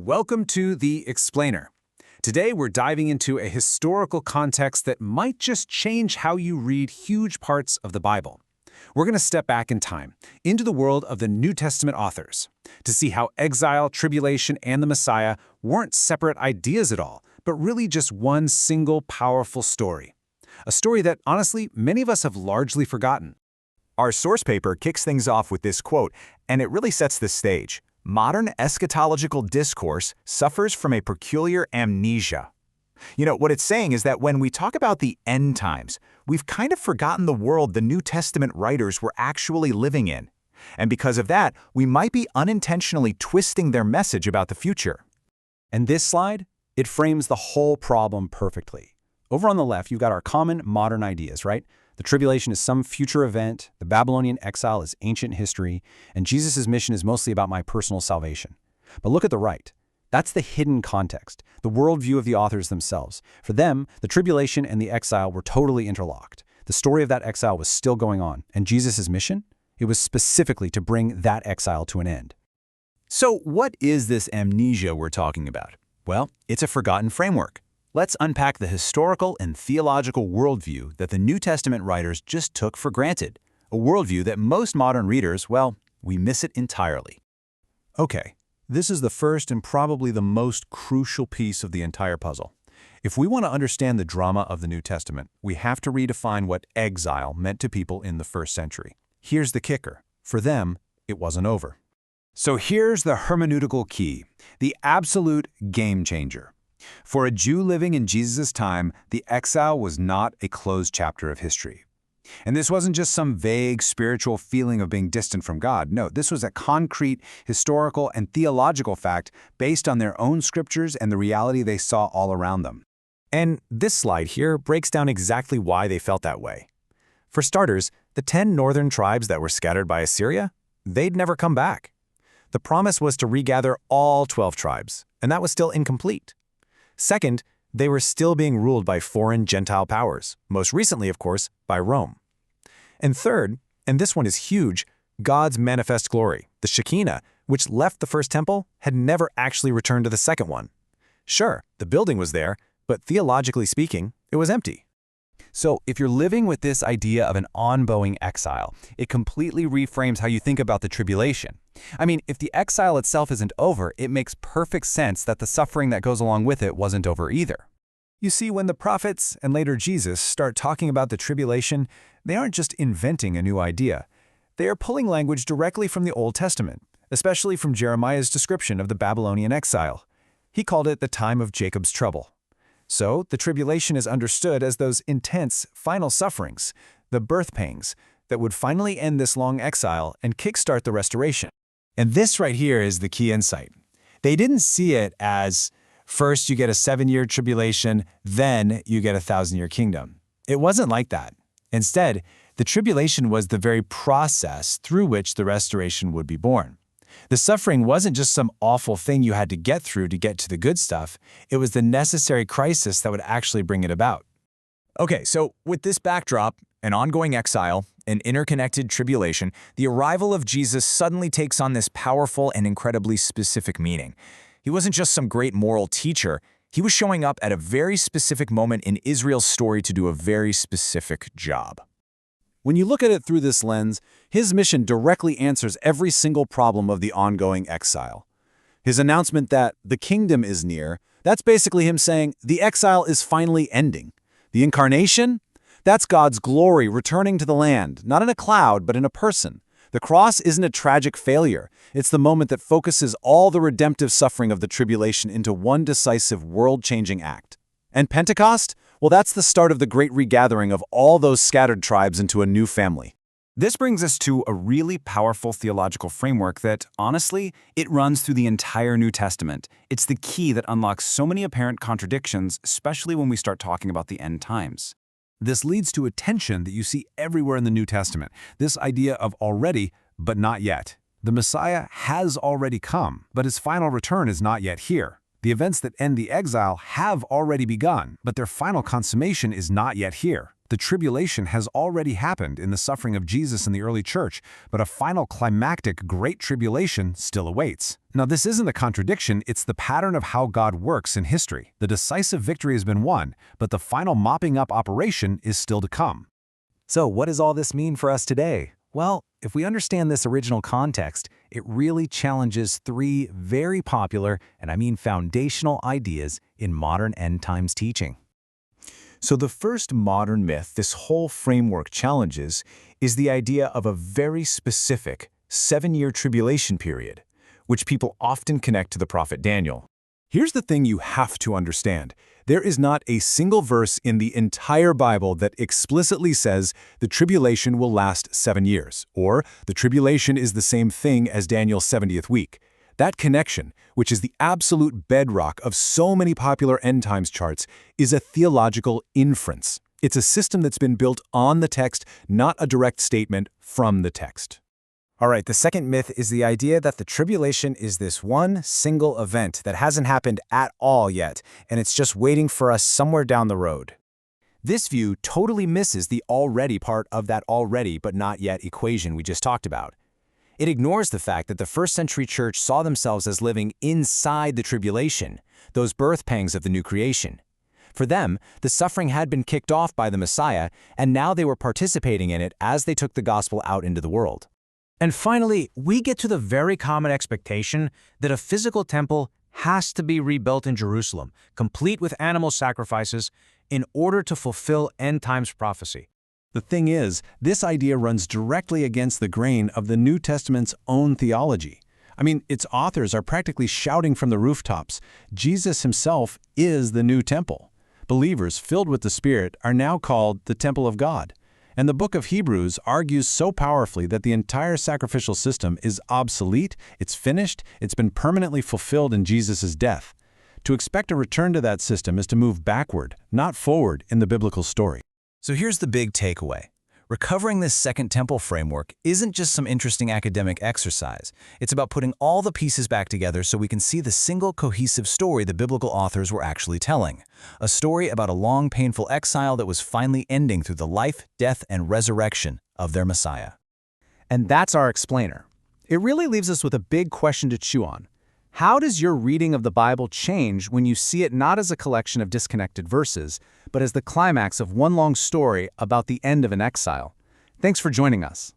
Welcome to The Explainer. Today we're diving into a historical context that might just change how you read huge parts of the Bible. We're going to step back in time, into the world of the New Testament authors, to see how exile, tribulation, and the Messiah weren't separate ideas at all, but really just one single powerful story. A story that, honestly, many of us have largely forgotten. Our source paper kicks things off with this quote, and it really sets the stage. Modern eschatological discourse suffers from a peculiar amnesia. What it's saying is that when we talk about the end times, we've kind of forgotten the world the New Testament writers were actually living in. And because of that, we might be unintentionally twisting their message about the future. And this slide, it frames the whole problem perfectly. Over on the left, you've got our common modern ideas, right? The tribulation is some future event, the Babylonian exile is ancient history, and Jesus' mission is mostly about my personal salvation. But look at the right. That's the hidden context, the worldview of the authors themselves. For them, the tribulation and the exile were totally interlocked. The story of that exile was still going on, and Jesus' mission? It was specifically to bring that exile to an end. So what is this amnesia we're talking about? Well, it's a forgotten framework. Let's unpack the historical and theological worldview that the New Testament writers just took for granted, a worldview that most modern readers, well, we miss it entirely. Okay, this is the first and probably the most crucial piece of the entire puzzle. If we want to understand the drama of the New Testament, we have to redefine what exile meant to people in the first century. Here's the kicker. For them, it wasn't over. So here's the hermeneutical key, the absolute game changer. For a Jew living in Jesus' time, the exile was not a closed chapter of history. And this wasn't just some vague spiritual feeling of being distant from God. No, this was a concrete, historical, and theological fact based on their own scriptures and the reality they saw all around them. And this slide here breaks down exactly why they felt that way. For starters, the 10 northern tribes that were scattered by Assyria, they'd never come back. The promise was to regather all 12 tribes, and that was still incomplete. Second, they were still being ruled by foreign Gentile powers, most recently, of course, by Rome. And third, and this one is huge, God's manifest glory, the Shekinah, which left the first temple, had never actually returned to the second one. Sure, the building was there, but theologically speaking, it was empty. So if you're living with this idea of an ongoing exile, it completely reframes how you think about the tribulation. I mean, if the exile itself isn't over, it makes perfect sense that the suffering that goes along with it wasn't over either. You see, when the prophets and later Jesus start talking about the tribulation, they aren't just inventing a new idea. They are pulling language directly from the Old Testament, especially from Jeremiah's description of the Babylonian exile. He called it the time of Jacob's trouble. So, the tribulation is understood as those intense, final sufferings, the birth pangs, that would finally end this long exile and kickstart the restoration. And this right here is the key insight. They didn't see it as, first you get a 7-year tribulation, then you get a 1,000-year kingdom. It wasn't like that. Instead, the tribulation was the very process through which the restoration would be born. The suffering wasn't just some awful thing you had to get through to get to the good stuff. It was the necessary crisis that would actually bring it about. Okay, so with this backdrop, an ongoing exile, an interconnected tribulation, the arrival of Jesus suddenly takes on this powerful and incredibly specific meaning. He wasn't just some great moral teacher. He was showing up at a very specific moment in Israel's story to do a very specific job. When you look at it through this lens, his mission directly answers every single problem of the ongoing exile. His announcement that the kingdom is near, that's basically him saying the exile is finally ending. The incarnation? That's God's glory returning to the land, not in a cloud, but in a person. The cross isn't a tragic failure. It's the moment that focuses all the redemptive suffering of the tribulation into one decisive world-changing act. And Pentecost? Well, that's the start of the great regathering of all those scattered tribes into a new family. This brings us to a really powerful theological framework that, honestly, it runs through the entire New Testament. It's the key that unlocks so many apparent contradictions, especially when we start talking about the end times. This leads to a tension that you see everywhere in the New Testament, this idea of already, but not yet. The Messiah has already come, but his final return is not yet here. The events that end the exile have already begun, but their final consummation is not yet here. The tribulation has already happened in the suffering of Jesus in the early church, but a final climactic great tribulation still awaits. Now, this isn't a contradiction, it's the pattern of how God works in history. The decisive victory has been won, but the final mopping up operation is still to come. So what does all this mean for us today? Well, if we understand this original context, it really challenges three very popular, and I mean foundational ideas in modern end times teaching. So the first modern myth this whole framework challenges is the idea of a very specific 7-year tribulation period, which people often connect to the prophet Daniel. Here's the thing you have to understand. There is not a single verse in the entire Bible that explicitly says the tribulation will last 7 years, or the tribulation is the same thing as Daniel's 70th week. That connection, which is the absolute bedrock of so many popular end times charts, is a theological inference. It's a system that's been built on the text, not a direct statement from the text. All right, the second myth is the idea that the tribulation is this one single event that hasn't happened at all yet, and it's just waiting for us somewhere down the road. This view totally misses the already part of that already but not yet equation we just talked about. It ignores the fact that the first century church saw themselves as living inside the tribulation, those birth pangs of the new creation. For them, the suffering had been kicked off by the Messiah, and now they were participating in it as they took the gospel out into the world. And finally, we get to the very common expectation that a physical temple has to be rebuilt in Jerusalem, complete with animal sacrifices, in order to fulfill end times prophecy. The thing is, this idea runs directly against the grain of the New Testament's own theology. I mean, its authors are practically shouting from the rooftops, Jesus himself is the new temple. Believers filled with the Spirit are now called the temple of God. And the book of Hebrews argues so powerfully that the entire sacrificial system is obsolete, it's finished, it's been permanently fulfilled in Jesus' death. To expect a return to that system is to move backward, not forward in the biblical story. So here's the big takeaway. Recovering this Second Temple framework isn't just some interesting academic exercise. It's about putting all the pieces back together so we can see the single cohesive story the biblical authors were actually telling. A story about a long, painful exile that was finally ending through the life, death, and resurrection of their Messiah. And that's our explainer. It really leaves us with a big question to chew on. How does your reading of the Bible change when you see it not as a collection of disconnected verses, but as the climax of one long story about the end of an exile? Thanks for joining us.